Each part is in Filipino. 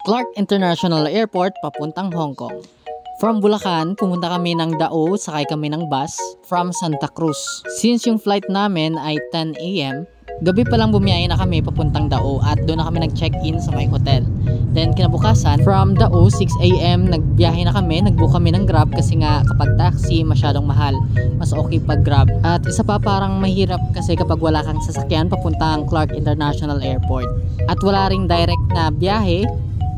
Clark International Airport papuntang Hong Kong. From Bulacan, pumunta kami ng Dao, sakay kami ng bus from Santa Cruz. Since yung flight namin ay 10 AM, gabi pa lang bumiyahe na kami papuntang Dao at doon na kami nag-check-in sa may hotel. Then kinabukasan, from Dao 6 AM, nagbiyahe na kami, nag-book kami ng Grab kasi nga kapag taxi masyadong mahal. Mas okay pag Grab. At isa pa parang mahirap kasi kapag wala kang sasakyan papuntang Clark International Airport. At wala ring direct na biyahe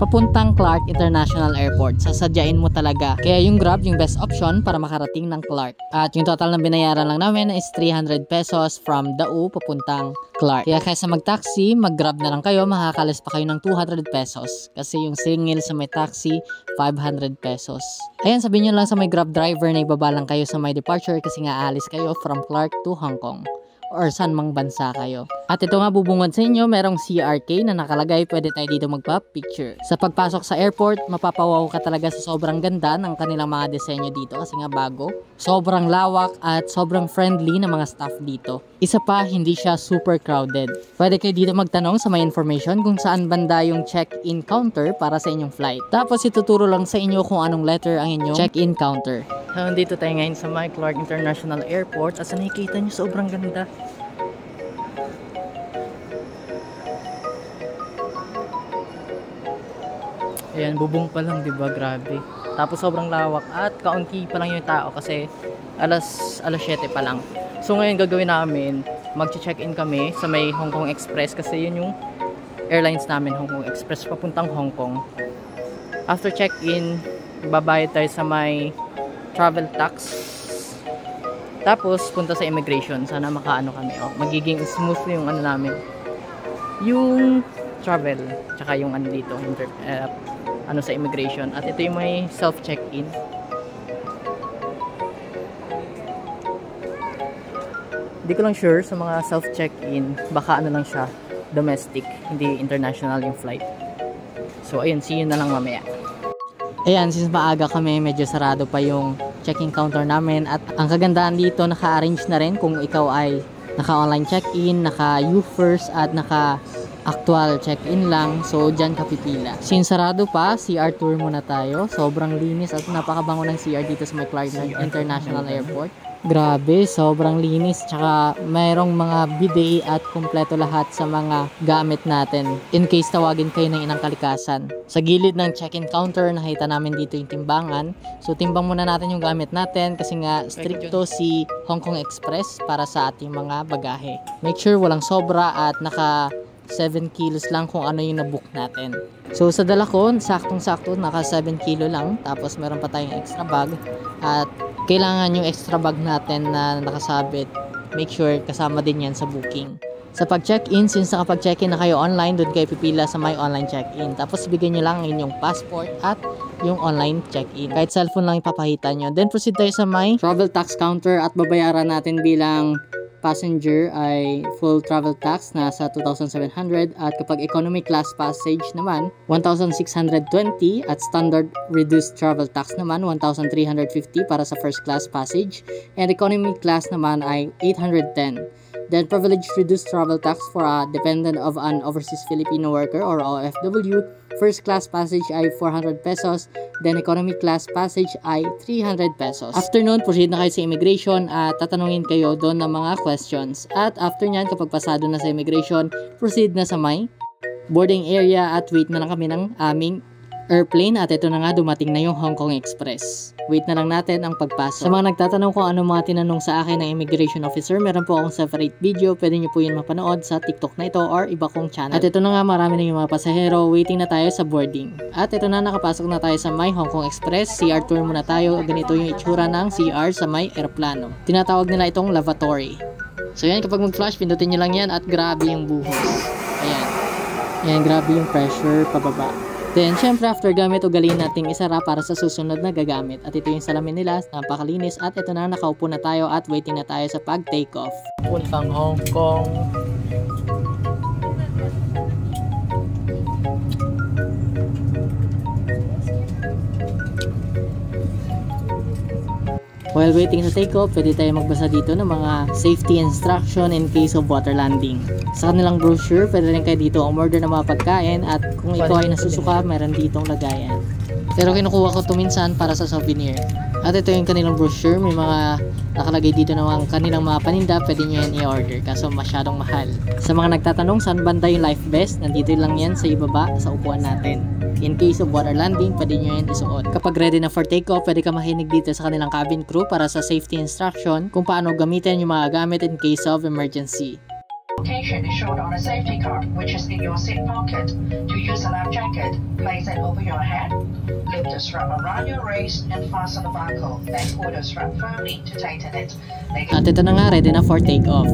papuntang Clark International Airport. Sasadyain mo talaga. Kaya yung Grab yung best option para makarating ng Clark. At yung total na binayaran lang namin is 300 pesos from Dao papuntang Clark. Kaya kaysa mag-taxi, mag-Grab na lang kayo, makakalis pa kayo ng 200 pesos. Kasi yung singil sa may taxi, 500 pesos. Ayan, sabihin nyo lang sa may Grab driver na ibaba lang kayo sa may departure kasi nga aalis kayo from Clark to Hong Kong or saan mang bansa kayo. At ito nga bubungad sa inyo, merong CRK na nakalagay, pwede tayo dito magpa-picture. Sa pagpasok sa airport, mapapawaw ka talaga sa sobrang ganda ng kanilang mga disenyo dito kasi nga bago. Sobrang lawak at sobrang friendly na mga staff dito. Isa pa, hindi siya super crowded. Pwede kayo dito magtanong sa may information kung saan banda yung check-in counter para sa inyong flight. Tapos ituturo lang sa inyo kung anong letter ang inyong check-in counter. Nandito tayo ngayon sa may Clark International Airport at sa nakikita nyo sobrang ganda. Ayan, bubong pa lang, diba? Grabe. Tapos sobrang lawak at kaunti pa lang yung tao kasi alas 7 pa lang. So ngayon gagawin namin, mag-check-in kami sa may Hong Kong Express kasi yun yung airlines namin, Hong Kong Express papuntang Hong Kong. After check-in, babayad tayo sa may travel tax. Tapos punta sa immigration. Sana makaano kami. Oh, magiging smooth yung ano namin. Yung travel, tsaka yung ano dito, ano sa immigration. At ito yung may self-check-in. Hindi ko lang sure sa mga self-check-in, baka ano lang siya, domestic, hindi international yung flight. So ayun, see you na lang mamaya. Ayan, since maaga kami, medyo sarado pa yung check-in counter namin. At ang kagandahan dito, naka-arrange na rin kung ikaw ay naka-online check-in, naka-you first, at naka-actual check-in lang. So, dyan ka pipila. Since sarado pa, CR tour muna tayo. Sobrang linis at napakabango ng CR dito sa Clark International Airport. Grabe, sobrang linis. Tsaka mayroong mga bidet at kumpleto lahat sa mga gamit natin in case tawagin kayo ng inang kalikasan. Sa gilid ng check-in counter, nakita namin dito yung timbangan. So timbang muna natin yung gamit natin kasi nga stricto si Hong Kong Express para sa ating mga bagahe. Make sure walang sobra at naka 7 kilos lang kung ano yung nabook natin. So sa dala ko, saktong-sakto naka 7 kilo lang. Tapos meron pa tayong extra bag at kailangan yung extra bag natin na nakasabit, make sure kasama din yan sa booking. Sa pag-check-in, since nakapag-check-in na kayo online, doon kayo pipila sa my online check-in. Tapos bigyan nyo lang inyong passport at yung online check-in. Kahit cellphone lang ipapakita nyo. Then proceed tayo sa my travel tax counter at babayaran natin bilang passenger ay full travel tax na sa 2,700 at kapag economy class passage naman 1,620 at standard reduced travel tax naman 1,350 para sa first class passage and economy class naman ay 810. Then privilege reduced travel tax for a dependent of an overseas Filipino worker or OFW, first class passage ay 400 pesos, then economy class passage ay 300 pesos. After nun, proceed na kayo sa immigration at tatanungin kayo doon ng mga questions. At after nyan, kapag pasado na sa immigration, proceed na sa may boarding area at wait na lang kami ng aming airplane at ito na nga dumating na yung Hong Kong Express. Wait na lang natin ang pagpasok. Sa mga nagtatanong kung ano mga tinanong sa akin ng immigration officer, meron po akong separate video. Pwede nyo po yun mapanood sa TikTok na ito or iba kong channel. At ito na nga, marami na yung mga pasahero. Waiting na tayo sa boarding. At ito na, nakapasok na tayo sa my Hong Kong Express. CR tour muna tayo. Ganito yung itsura ng CR sa may aeroplano. Tinatawag nila itong lavatory. So yan, kapag mag-flash, pindutin nyo lang yan at grabe yung buhos. Ayan. Ayan, grabe yung pressure pababa. Then, syempre, after gamit, ugaliin nating isara para sa susunod na gagamit. At ito yung salamin nila, napakalinis. At ito na, nakaupo na tayo at waiting na tayo sa pag-take off. Puntang Hong Kong. While waiting sa takeoff, pwede tayo magbasa dito ng mga safety instruction in case of water landing. Sa kanilang brochure, pwede rin kayo dito umorder ng mga pagkain at kung ikaw ay nasusuka, meron ditong lagayan. Pero kinukuha ko ito minsan para sa souvenir. At ito yung kanilang brochure, may mga nakalagay dito ng kanilang mga paninda, pwede nyo yan i-order kaso masyadong mahal. Sa mga nagtatanong saan banda yung life vest, nandito lang yan sa ibaba sa upuan natin. In case of water landing, pwede nyo yan isuot. Kapag ready na for takeoff, pwede ka makinig dito sa kanilang cabin crew para sa safety instruction kung paano gamitin yung mga gamit in case of emergency. Location is shown on a safety card, which is in your seat pocket. To use a life jacket, place it over your head, lift the strap around your waist, and fasten the buckle. Then pull the strap firmly to tighten it. At ito na nga, ready na for takeoff.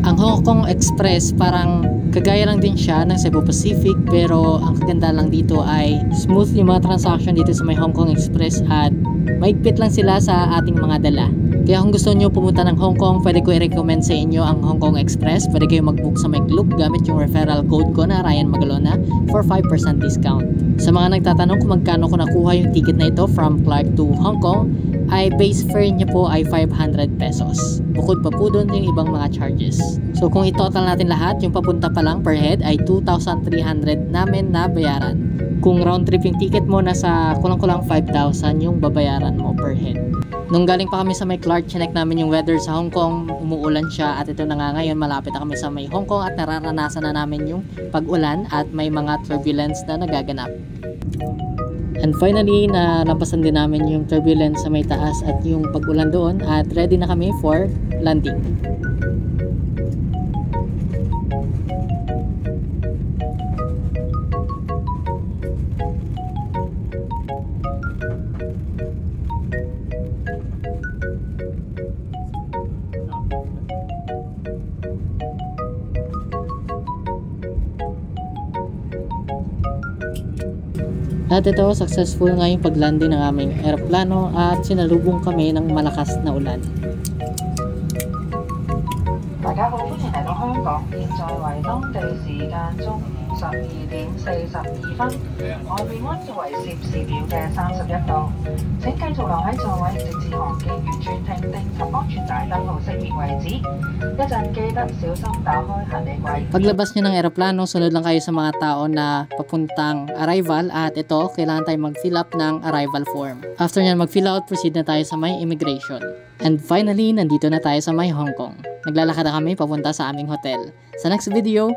Ang Hong Kong Express parang kagaya lang din siya ng Cebu Pacific, pero ang kaganda lang dito ay smooth yung mga transaction dito sa may Hong Kong Express at maigpit lang sila sa ating mga dala. Kaya kung gusto nyo pumunta ng Hong Kong, pwede ko i-recommend sa inyo ang Hong Kong Express. Pwede kayo mag-book sa my Klook gamit yung referral code ko na Ryan Magalona for 5% discount. Sa mga nagtatanong kung magkano ko nakuha yung ticket na ito from Clark to Hong Kong, ay base fare niya po ay 500 pesos. Bukod pa po doon yung ibang mga charges. So kung i-total natin lahat, yung papunta pa lang per head ay 2,300 namin na bayaran. Kung round trip yung ticket mo, nasa kulang-kulang 5,000 yung babayaran mo per head. Nung galing pa kami sa may Clark, chinek namin yung weather sa Hong Kong, umuulan siya at ito na nga ngayon, malapit na kami sa may Hong Kong at nararanasan na namin yung pag-ulan at may mga turbulence na nagaganap. And finally, nalampasan din namin yung turbulence sa may taas at yung pag-ulan doon at ready na kami for landing. At ito, successful nga yung paglanding ng aming eroplano at sinalubong kami ng malakas na ulan. 大家好，歡迎嚟到香港，現在為當地時間中午12點42分，外面溫度為攝氏表嘅31度。請繼續留喺座位，直至航機完全停定及安全帶燈號熄滅為止。一陣記得小心打開行李櫃。Paglabas nyo ng eroplano, sunod lang kayo sa mga tao na papuntang arrival at ito, kailangan tayo mag-fill up ng arrival form. After nyan mag-fill out, proceed na tayo sa may immigration. And finally, nandito na tayo sa may Hong Kong. Naglalakad na kami papunta sa aming hotel. Sa next video,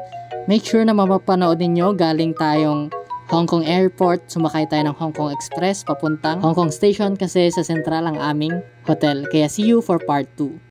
make sure na mapapanood ninyo galing tayong Hong Kong Airport, sumakay tayo ng Hong Kong Express papuntang Hong Kong Station kasi sa sentral ang aming hotel. Kaya see you for part 2.